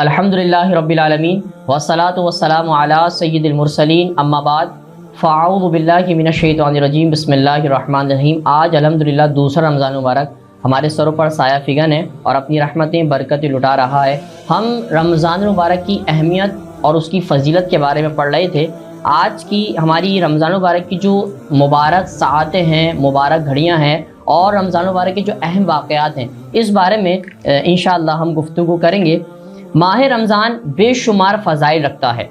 الحمدللہ رب العالمین والصلاة والسلام علی سید المرسلین اما بعد فاعوذ باللہ من الشیطان الرجیم بسم اللہ الرحمن الرحیم۔ آج الحمدللہ دوسرا رمضان مبارک ہمارے سروں پر سایہ فگن ہے اور اپنی رحمتیں برکتیں لٹا رہا ہے۔ ہم رمضان مبارک کی اہمیت اور اس کی فضیلت کے بارے میں پڑھ رہے تھے۔ آج کی ہماری رمضان مبارک کی جو مبارک ساعتیں ہیں، مبارک گھڑیاں ہیں اور رمضان مبارک کے جو اہم واقعات ہیں، اس بارے میں انشاءاللہ ہم گفتگو کریں گے۔ ماہ رمضان بے شمار فضائل رکھتا ہے۔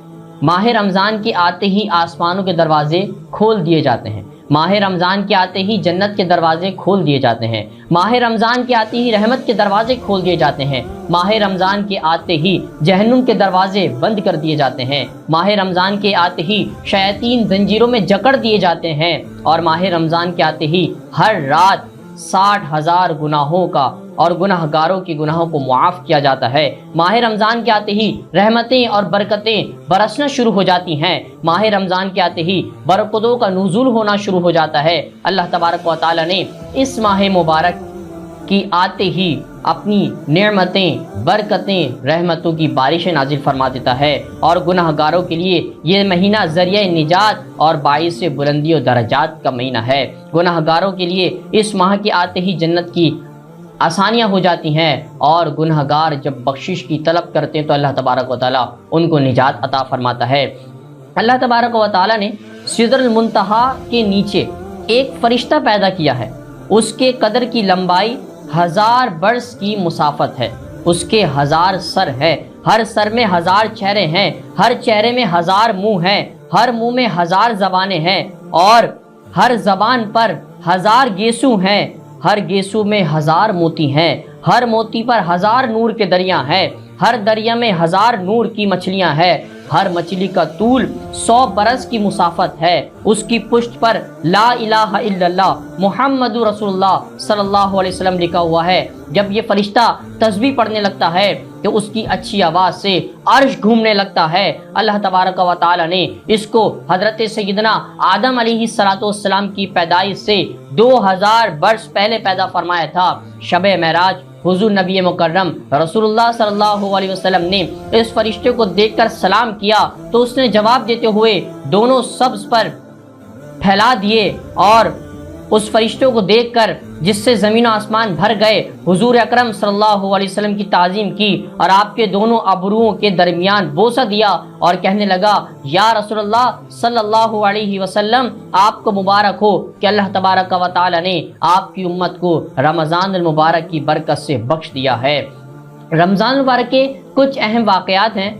ماہ رمضان کے آتے ہی آسمانوں کے دروازے کھول دیے جاتے ہیں۔ ماہ رمضان کے آتے ہی جنت کے دروازے کھول دیے جاتے ہیں۔ ماہ رمضان کے آتے ہی رحمت کے دروازے کھول دیے جاتے ہیں۔ ماہ رمضان کے آتے ہی جہنم کے دروازے بند کر دیے جاتے ہیں۔ ماہ رمضان کے آتے ہی شیاطین زنجیروں میں جکڑ دیے جاتے ہیں، اور ماہ رمضان کے آتے ہی ہر رات 60,000 گناہوں کا اور گناہ گاروں کے گناہوں کو معاف کیا جاتا ہے۔ ماہ رمضان کے آتے ہی رحمتیں اور برکتیں برسنا شروع ہو جاتی ہیں۔ ماہ رمضان کے آتے ہی برکتوں کا نزول ہونا شروع ہو جاتا ہے۔ اللہ تبارک و تعالی نے اس ماہ مبارک کی آتے ہی اپنی نعمتیں، برکتیں، رحمتوں کی بارشیں نازل فرما دیتا ہے، اور گناہ گاروں کے لیے یہ مہینہ ذریعہ نجات اور باعث بلندی و درجات کا مہینہ ہے۔ گناہ گاروں کے لیے اس ماہ کے آتے ہی جنت کی آسانیاں ہو جاتی ہیں، اور گناہ گار جب بخشش کی طلب کرتے ہیں تو اللہ تبارک و تعالیٰ ان کو نجات عطا فرماتا ہے۔ اللہ تبارک و تعالیٰ نے سدرۃ المنتہا کے نیچے ایک فرشتہ پیدا کیا ہے۔ اس کے قدر کی لمبائی 1000 برس کی مسافت ہے۔ اس کے 1000 سر ہے، ہر سر میں 1000 چہرے ہیں، ہر چہرے میں 1000 منہ ہیں، ہر منہ میں 1000 زبانیں ہیں، اور ہر زبان پر 1000 گیسو ہیں، ہر گیسو میں 1000 موتی ہیں، ہر موتی پر 1000 نور کے دریا ہیں، ہر دریا میں 1000 نور کی مچھلیاں ہیں، ہر مچھلی کا طول 100 برس کی مسافت ہے۔ اس کی پشت پر لا الہ الا اللہ محمد رسول اللہ صلی اللہ علیہ وسلم لکھا ہوا ہے۔ جب یہ فرشتہ تسبیح پڑھنے لگتا ہے تو اس کی اچھی آواز سے عرش گھومنے لگتا ہے۔ اللہ تبارک و تعالی نے اس کو حضرت سیدنا آدم علیہ السلام کی پیدائش سے 2000 برس پہلے پیدا فرمایا تھا۔ شب معراج حضور نبی مکرم رسول اللہ صلی اللہ علیہ وسلم نے اس فرشتے کو دیکھ کر سلام کیا تو اس نے جواب دیتے ہوئے دونوں سبز پر پھیلا دیے، اور اس فرشتوں کو دیکھ کر جس سے زمین و آسمان بھر گئے، حضور اکرم صلی اللہ علیہ وسلم کی تعظیم کی اور آپ کے دونوں ابروؤں کے درمیان بوسہ دیا اور کہنے لگا، یا رسول اللہ صلی اللہ علیہ وسلم، آپ کو مبارک ہو کہ اللہ تبارک و تعالی نے آپ کی امت کو رمضان المبارک کی برکت سے بخش دیا ہے۔ رمضان المبارک کے کچھ اہم واقعات ہیں۔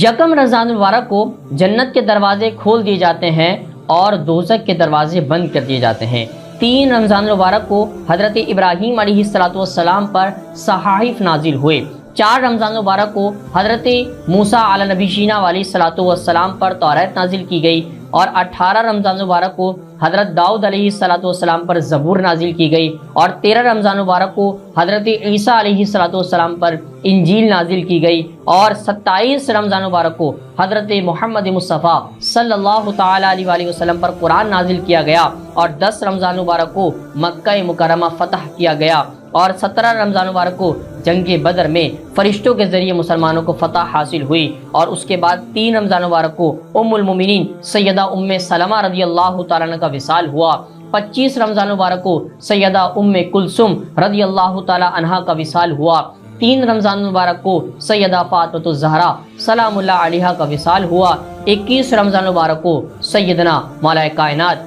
یکم رمضان المبارک کو جنت کے دروازے کھول دیے جاتے ہیں اور دوزخ کے دروازے بند کر دیے جاتے ہیں۔ 3 رمضان المبارک کو حضرت ابراہیم علیہ السلام پر صحائف نازل ہوئے۔ 4 رمضان المبارک کو حضرت موسیٰ علیہ نبی جینا علیہ السلام پر توریت نازل کی گئی، اور 18 رمضان المبارک کو حضرت داؤد علیہ السلام پر زبور نازل کی گئی، اور 13 رمضان المبارک کو حضرت عیسیٰ علیہ السلام پر انجیل نازل کی گئی، اور 27 رمضان المبارک کو حضرت محمد مصطفیٰ صلی اللہ تعالیٰ علیہ وآلہ وسلم پر قرآن نازل کیا گیا، اور 10 رمضان المبارک کو مکہ مکرمہ فتح کیا گیا، اور 17 رمضان المبارک کو جنگ بدر میں فرشتوں کے ذریعے مسلمانوں کو فتح حاصل ہوئی، اور اس کے بعد 3 رمضان المبارک کو ام المومنین سیدہ ام سلمہ رضی اللہ تعالیٰ عنہ کا وصال ہوا۔ 25 رمضان المبارک کو سیدہ ام کلثوم رضی اللہ تعالیٰ عنہا کا وصال ہوا۔ 3 رمضان المبارک کو سیدہ فاطمہ الزہرا سلام اللہ علیہا کا وصال ہوا۔ 21 رمضان المبارک کو سیدنا مولا کائنات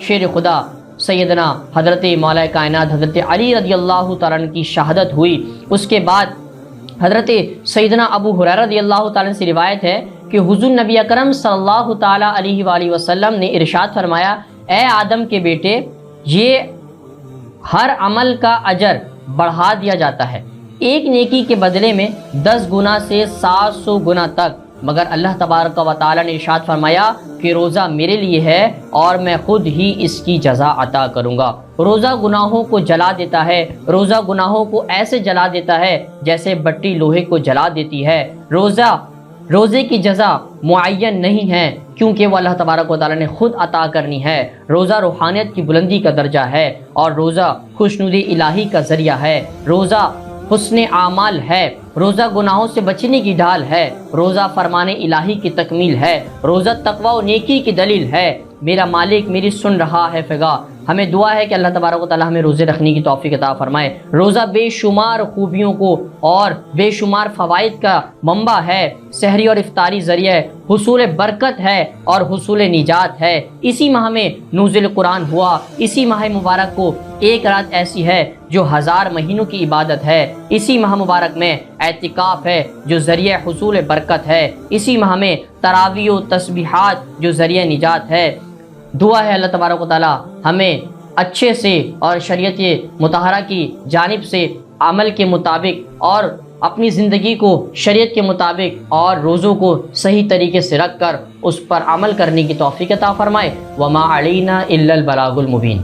شیر خدا سیدنا حضرت مولا کائنات حضرت علی رضی اللہ تعالیٰ عنہ کی شہادت ہوئی۔ اس کے بعد حضرت سیدنا ابو ہریرہ رضی اللہ تعالیٰ عنہ سے روایت ہے کہ حضور نبی اکرم صلی اللہ تعالیٰ علیہ وآلہ وسلم نے ارشاد فرمایا، اے آدم کے بیٹے، یہ ہر عمل کا اجر بڑھا دیا جاتا ہے، ایک نیکی کے بدلے میں 10 گنا سے 700 گنا تک، مگر اللہ تبارک و تعالیٰ نے ارشاد فرمایا کہ روزہ میرے لیے ہے اور میں خود ہی اس کی جزا عطا کروں گا۔ روزہ گناہوں کو جلا دیتا ہے، روزہ گناہوں کو ایسے جلا دیتا ہے جیسے بٹی لوہے کو جلا دیتی ہے۔ روزے کی جزا معین نہیں ہے، کیونکہ وہ اللہ تبارک و تعالیٰ نے خود عطا کرنی ہے۔ روزہ روحانیت کی بلندی کا درجہ ہے، اور روزہ خوشنودی الہی کا ذریعہ ہے۔ روزہ حسن اعمال ہے، روزہ گناہوں سے بچنے کی ڈھال ہے، روزہ فرمان الہی کی تکمیل ہے، روزہ تقوی و نیکی کی دلیل ہے، میرا مالک میری سن رہا ہے فگا۔ ہمیں دعا ہے کہ اللہ تبارک و تعالی ہمیں روزے رکھنے کی توفیق عطا فرمائے۔ روزہ بے شمار خوبیوں کو اور بے شمار فوائد کا منبع ہے، سحری اور افطاری ذریعہ حصول برکت ہے اور حصول نجات ہے۔ اسی ماہ میں نزول قرآن ہوا، اسی ماہ مبارک کو ایک رات ایسی ہے جو 1000 مہینوں کی عبادت ہے، اسی ماہ مبارک میں اعتکاف ہے جو ذریعہ حصول برکت ہے، اسی ماہ میں تراویح و تسبیحات جو ذریعہ نجات ہے۔ دعا ہے اللہ تبارک و تعالی ہمیں اچھے سے اور شریعت مطہرہ کی جانب سے عمل کے مطابق اور اپنی زندگی کو شریعت کے مطابق اور روزوں کو صحیح طریقے سے رکھ کر اس پر عمل کرنے کی توفیق عطا فرمائے۔ وما علینا الا البلاغ المبین۔